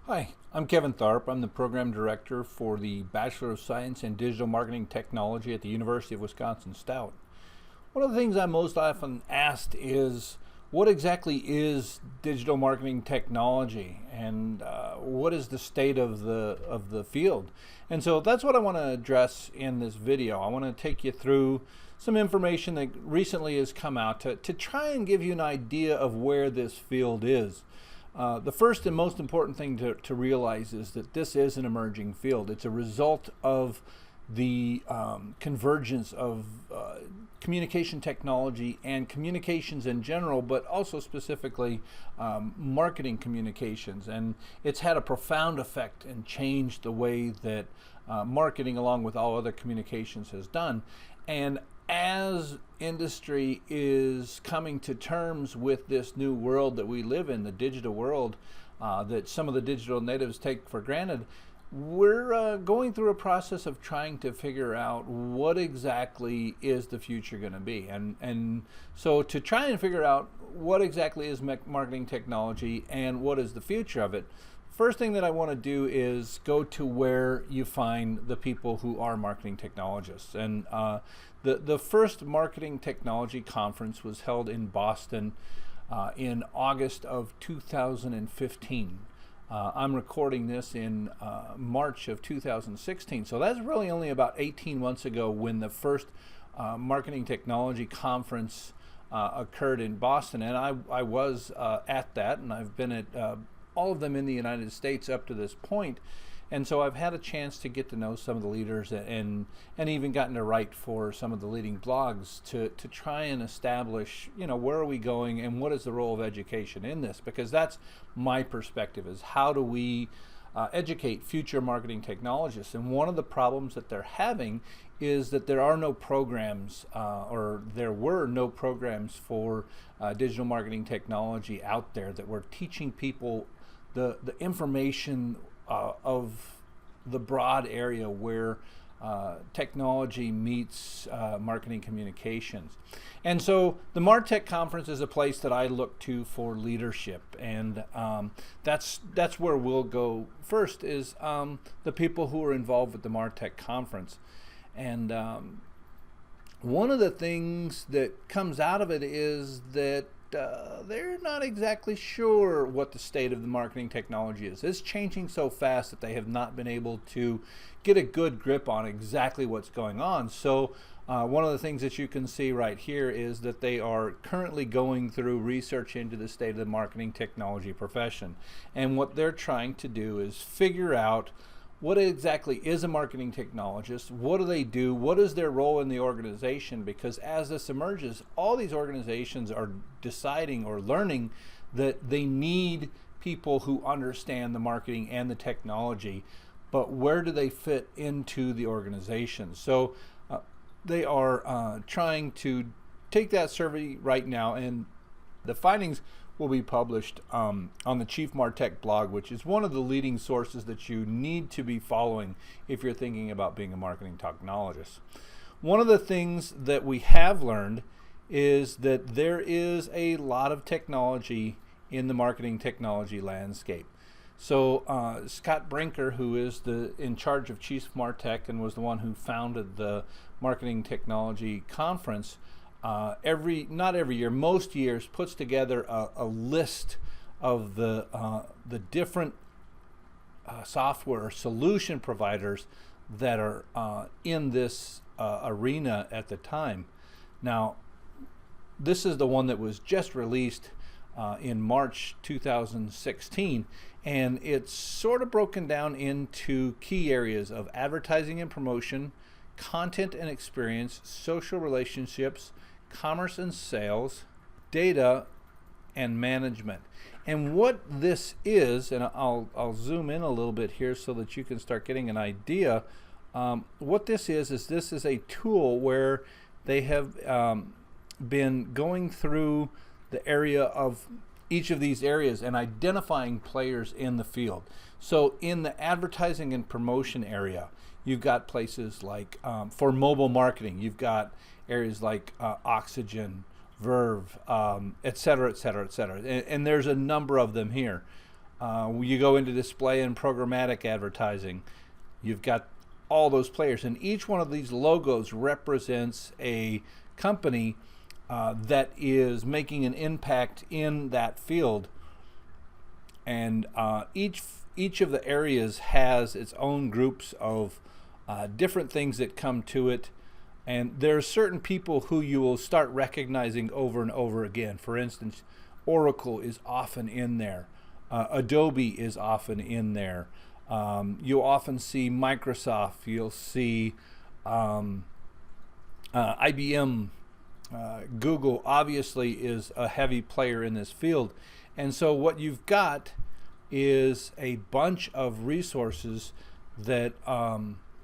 Hi, I'm Kevin Tharp. I'm the program director for the Bachelor of Science in Digital Marketing Technology at the University of Wisconsin-Stout. One of the things I'm most often asked is, what exactly is digital marketing technology, and what is the state of the field? And so that's what I want to address in this video. I want to take you through some information that recently has come out to try and give you an idea of where this field is. The first and most important thing to realize is that this is an emerging field. It's a result of the convergence of communication technology and communications in general, but also specifically marketing communications. And it's had a profound effect and changed the way that marketing, along with all other communications, has done. And as industry is coming to terms with this new world that we live in, the digital world that some of the digital natives take for granted, we're going through a process of trying to figure out what exactly is the future going to be. And so to try and figure out what exactly is marketing technology and what is the future of it, first thing that I want to do is go to where you find the people who are marketing technologists. And the first marketing technology conference was held in Boston in August of 2015. I'm recording this in March of 2016. So that's really only about 18 months ago when the first marketing technology conference occurred in Boston. And I was at that, and I've been at all of them in the United States up to this point. And so I've had a chance to get to know some of the leaders and even gotten to write for some of the leading blogs to try and establish, where are we going and what is the role of education in this? Because that's my perspective, is how do we educate future marketing technologists? And one of the problems that they're having is that there are no programs, or there were no programs for digital marketing technology out there that were teaching people the information of the broad area where technology meets marketing communications. And so the MarTech conference is a place that I look to for leadership, and that's where we'll go first, is the people who are involved with the MarTech conference. And one of the things that comes out of it is that they're not exactly sure what the state of the marketing technology is. It's changing so fast that they have not been able to get a good grip on exactly what's going on. So one of the things that you can see right here is that they are currently going through research into the state of the marketing technology profession. And what they're trying to do is figure out what exactly is a marketing technologist, what do they do, what is their role in the organization, because as this emerges, all these organizations are deciding or learning that they need people who understand the marketing and the technology, but where do they fit into the organization? So they are trying to take that survey right now, and the findings will be published on the Chief MarTech blog, which is one of the leading sources that you need to be following if you're thinking about being a marketing technologist. One of the things that we have learned is that there is a lot of technology in the marketing technology landscape. So Scott Brinker, who is in charge of Chief MarTech and was the one who founded the Marketing Technology Conference, not every year, most years, puts together a list of the different software solution providers that are in this arena at the time. Now, this is the one that was just released in March 2016, and it's sort of broken down into key areas of advertising and promotion, content and experience, social relationships, commerce and sales, data, and management. And what this is, and I'll zoom in a little bit here so that you can start getting an idea. What this is this is a tool where they have been going through the area of each of these areas and identifying players in the field. So in the advertising and promotion area, you've got places like, for mobile marketing, you've got areas like Oxygen, Verve, et cetera, et cetera, et cetera. And there's a number of them here. You go into display and programmatic advertising. You've got all those players, and each one of these logos represents a company that is making an impact in that field. And each of the areas has its own groups of different things that come to it. And there are certain people who you will start recognizing over and over again. For instance, Oracle is often in there. Adobe is often in there. You'll often see Microsoft. You'll see IBM. Google obviously is a heavy player in this field. And so what you've got is a bunch of resources that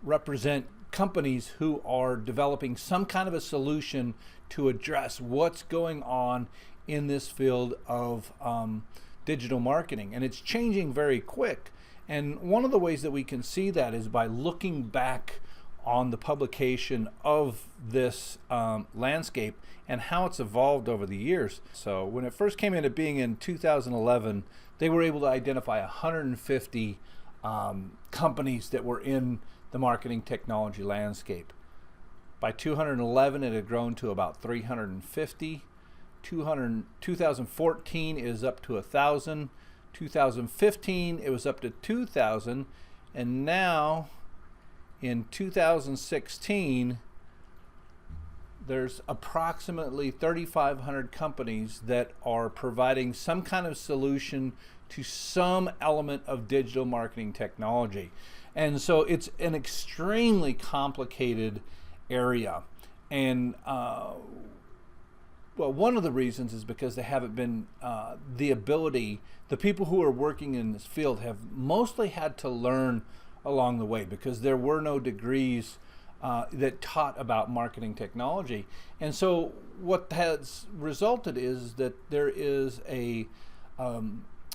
represent companies who are developing some kind of a solution to address what's going on in this field of digital marketing. And it's changing very quick. And one of the ways that we can see that is by looking back on the publication of this landscape and how it's evolved over the years. So when it first came into being in 2011, they were able to identify 150 companies that were in the marketing technology landscape. By 2011, it had grown to about 350. 2014 is up to 1,000. 2015, it was up to 2,000. And now, in 2016, there's approximately 3,500 companies that are providing some kind of solution to some element of digital marketing technology. And so it's an extremely complicated area. And well, one of the reasons is because there haven't been the ability, the people who are working in this field have mostly had to learn along the way, because there were no degrees that taught about marketing technology. And so what has resulted is that there is a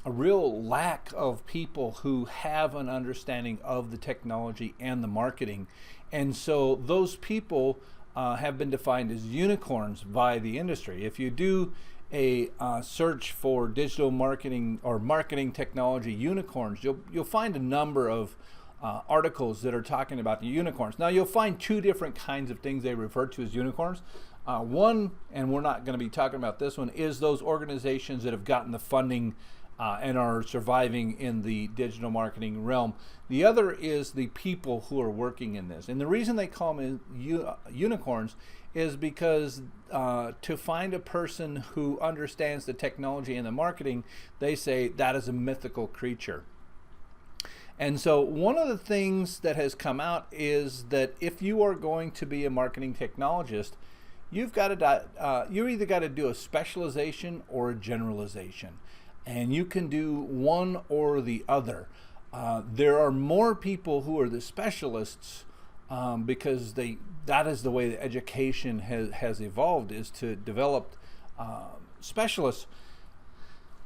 real lack of people who have an understanding of the technology and the marketing. And so those people have been defined as unicorns by the industry. If you do a search for digital marketing or marketing technology unicorns, you'll find a number of articles that are talking about the unicorns. Now you'll find two different kinds of things they refer to as unicorns. One, and we're not going to be talking about this one, is those organizations that have gotten the funding and are surviving in the digital marketing realm. The other is the people who are working in this. And the reason they call them unicorns is because to find a person who understands the technology and the marketing, they say that is a mythical creature. And so one of the things that has come out is that if you are going to be a marketing technologist, you've got to you either got to do a specialization or a generalization, and you can do one or the other. There are more people who are the specialists because that is the way the education has evolved, is to develop specialists.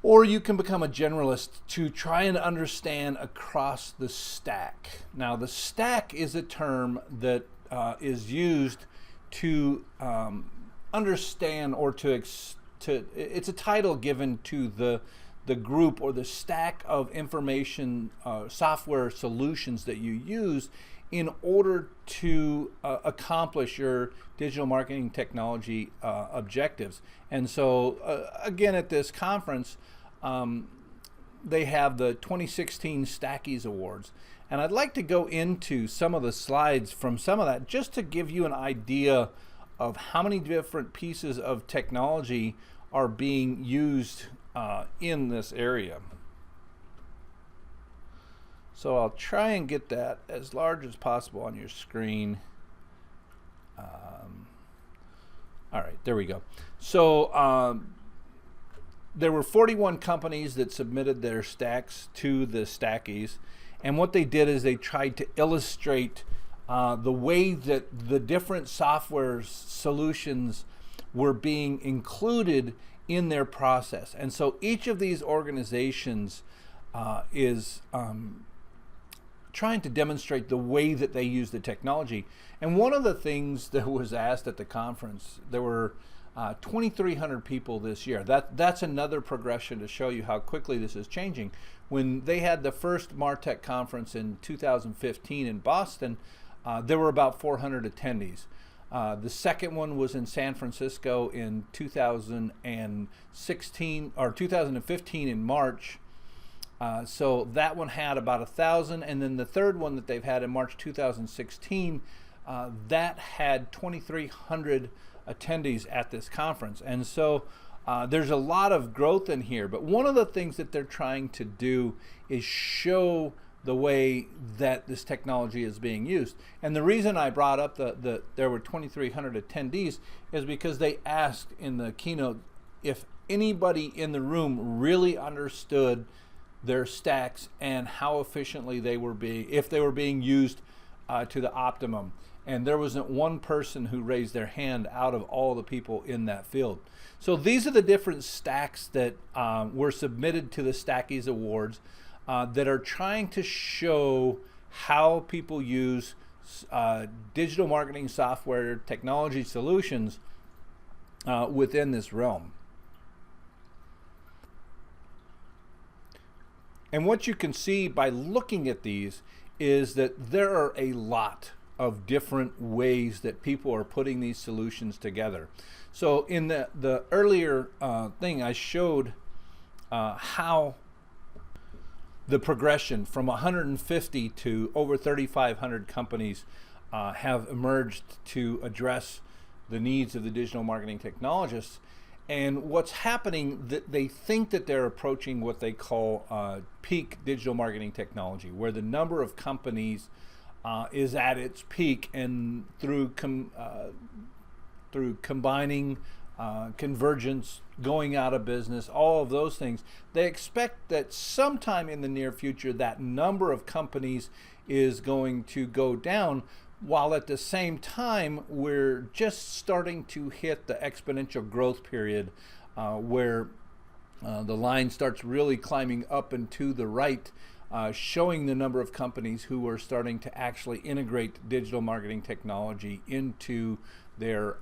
Or you can become a generalist to try and understand across the stack. Now, the stack is a term that is used to understand, or it's a title given to the group or the stack of information software solutions that you use in order to accomplish your digital marketing technology objectives. And so again, at this conference, they have the 2016 Stackies Awards. And I'd like to go into some of the slides from some of that, just to give you an idea of how many different pieces of technology are being used in this area. So I'll try and get that as large as possible on your screen. All right, there we go. So there were 41 companies that submitted their stacks to the Stackies, and what they did is they tried to illustrate the way that the different software solutions were being included in their process. And so each of these organizations is trying to demonstrate the way that they use the technology. And one of the things that was asked at the conference, there were 2,300 people this year. That's another progression to show you how quickly this is changing. When they had the first MarTech conference in 2015 in Boston, there were about 400 attendees. The second one was in San Francisco in 2016 or 2015 in March. So that one had about 1,000, and then the third one that they've had in March 2016, that had 2,300 attendees at this conference. And so there's a lot of growth in here, but one of the things that they're trying to do is show the way that this technology is being used. And the reason I brought up there were 2,300 attendees is because they asked in the keynote if anybody in the room really understood their stacks and how efficiently they were if they were being used to the optimum. And there wasn't one person who raised their hand out of all the people in that field. So these are the different stacks that were submitted to the Stackies Awards that are trying to show how people use digital marketing software technology solutions within this realm. And what you can see by looking at these is that there are a lot of different ways that people are putting these solutions together. So in the earlier thing, I showed how the progression from 150 to over 3,500 companies have emerged to address the needs of the digital marketing technologists. And what's happening, that they think that they're approaching what they call peak digital marketing technology, where the number of companies is at its peak, and through combining, convergence, going out of business, all of those things, they expect that sometime in the near future that number of companies is going to go down, while at the same time we're just starting to hit the exponential growth period where the line starts really climbing up and to the right, showing the number of companies who are starting to actually integrate digital marketing technology into their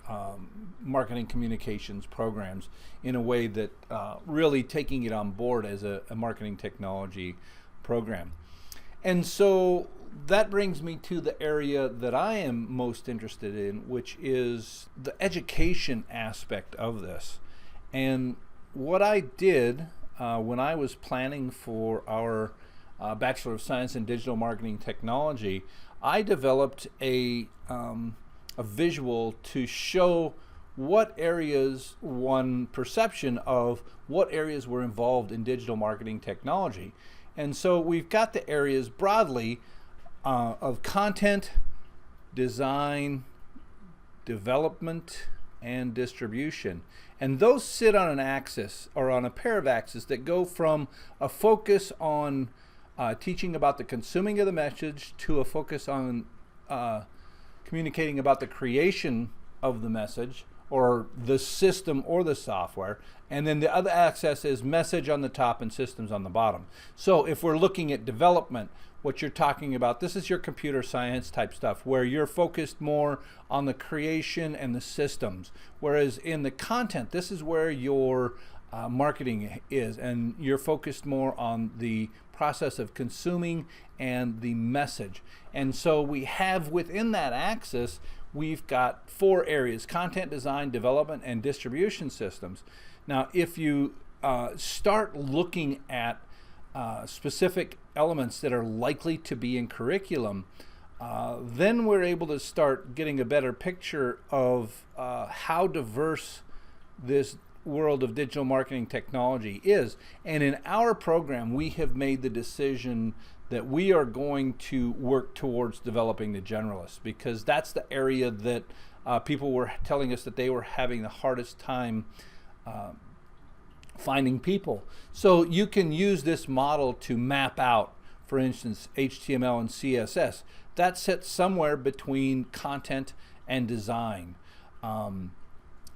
marketing communications programs in a way that really taking it on board as a marketing technology program. And so that brings me to the area that I am most interested in, which is the education aspect of this. And what I did when I was planning for our Bachelor of Science in Digital Marketing Technology, I developed a visual to show what areas, one perception of what areas were involved in digital marketing technology. And so we've got the areas broadly of content, design, development, and distribution. And those sit on an axis, or on a pair of axes, that go from a focus on teaching about the consuming of the message to a focus on communicating about the creation of the message, or the system or the software. And then the other axis is message on the top and systems on the bottom. So if we're looking at development, what you're talking about, this is your computer science type stuff, where you're focused more on the creation and the systems. Whereas in the content, this is where your marketing is, and you're focused more on the process of consuming and the message. And so we have within that axis, we've got 4 areas: content, design, development, and distribution systems. Now, if you start looking at specific elements that are likely to be in curriculum, then we're able to start getting a better picture of how diverse this world of digital marketing technology is. And in our program, we have made the decision that we are going to work towards developing the generalists, because that's the area that people were telling us that they were having the hardest time finding people. So you can use this model to map out, for instance, HTML and CSS. That sits somewhere between content and design.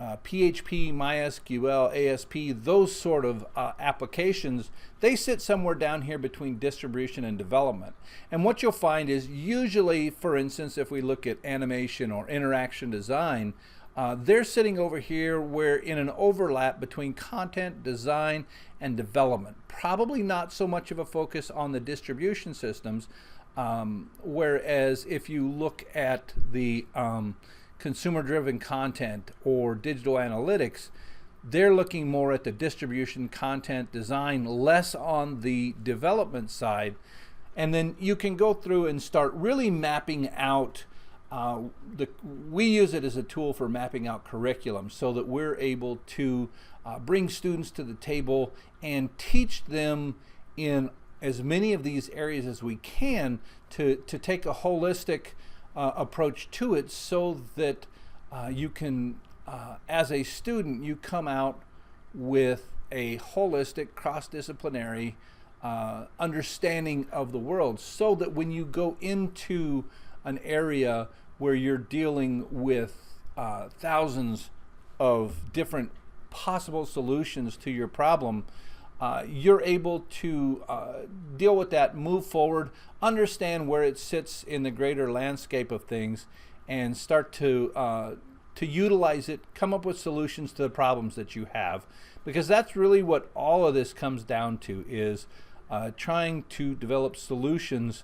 PHP, MySQL, ASP, those sort of applications, they sit somewhere down here between distribution and development. And what you'll find is usually, for instance, if we look at animation or interaction design, They're sitting over here where in an overlap between content, design, and development. Probably not so much of a focus on the distribution systems, whereas if you look at the consumer-driven content or digital analytics, they're looking more at the distribution, content, design, less on the development side. And then you can go through and start really mapping out we use it as a tool for mapping out curriculum so that we're able to bring students to the table and teach them in as many of these areas as we can to take a holistic approach to it, so that you can, as a student, you come out with a holistic, cross-disciplinary understanding of the world, so that when you go into an area where you're dealing with thousands of different possible solutions to your problem, you're able to deal with that, move forward, understand where it sits in the greater landscape of things, and start to utilize it, come up with solutions to the problems that you have. Because that's really what all of this comes down to, is trying to develop solutions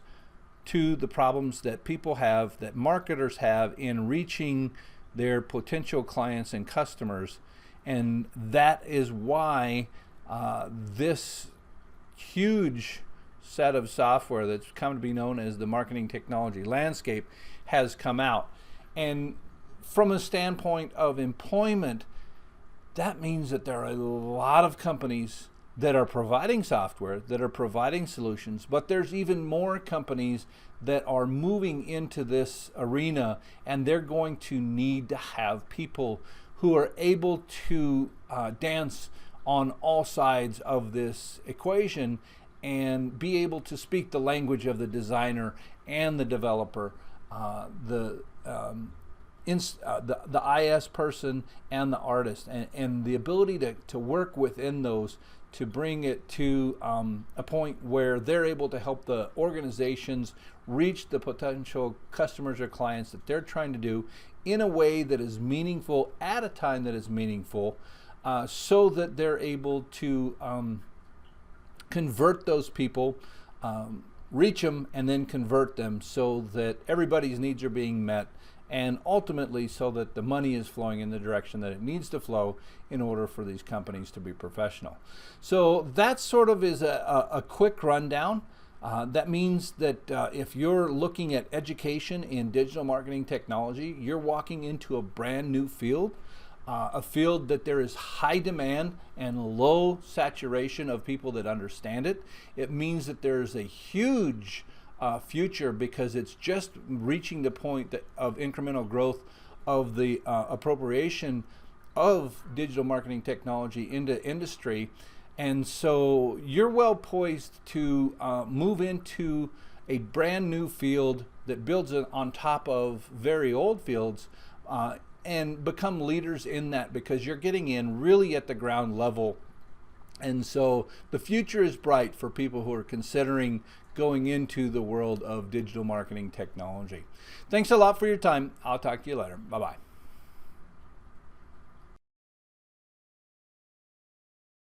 to the problems that people have, that marketers have in reaching their potential clients and customers. And that is why this huge set of software that's come to be known as the marketing technology landscape has come out. And from a standpoint of employment, that means that there are a lot of companies that are providing software, that are providing solutions, but there's even more companies that are moving into this arena, and they're going to need to have people who are able to dance on all sides of this equation and be able to speak the language of the designer and the developer, the IS person and the artist, and the ability to work within those to bring it to a point where they're able to help the organizations reach the potential customers or clients that they're trying to do in a way that is meaningful, at a time that is meaningful, so that they're able to convert those people, reach them, and then convert them so that everybody's needs are being met, and ultimately so that the money is flowing in the direction that it needs to flow in order for these companies to be professional. So that sort of is a quick rundown. That means that if you're looking at education in digital marketing technology, you're walking into a brand new field, a field that there is high demand and low saturation of people that understand it. It means that there's a huge future, because it's just reaching the point of incremental growth of the appropriation of digital marketing technology into industry. And so you're well poised to move into a brand new field that builds on top of very old fields, and become leaders in that, because you're getting in really at the ground level. And so the future is bright for people who are considering going into the world of digital marketing technology. Thanks a lot for your time. I'll talk to you later. Bye-bye.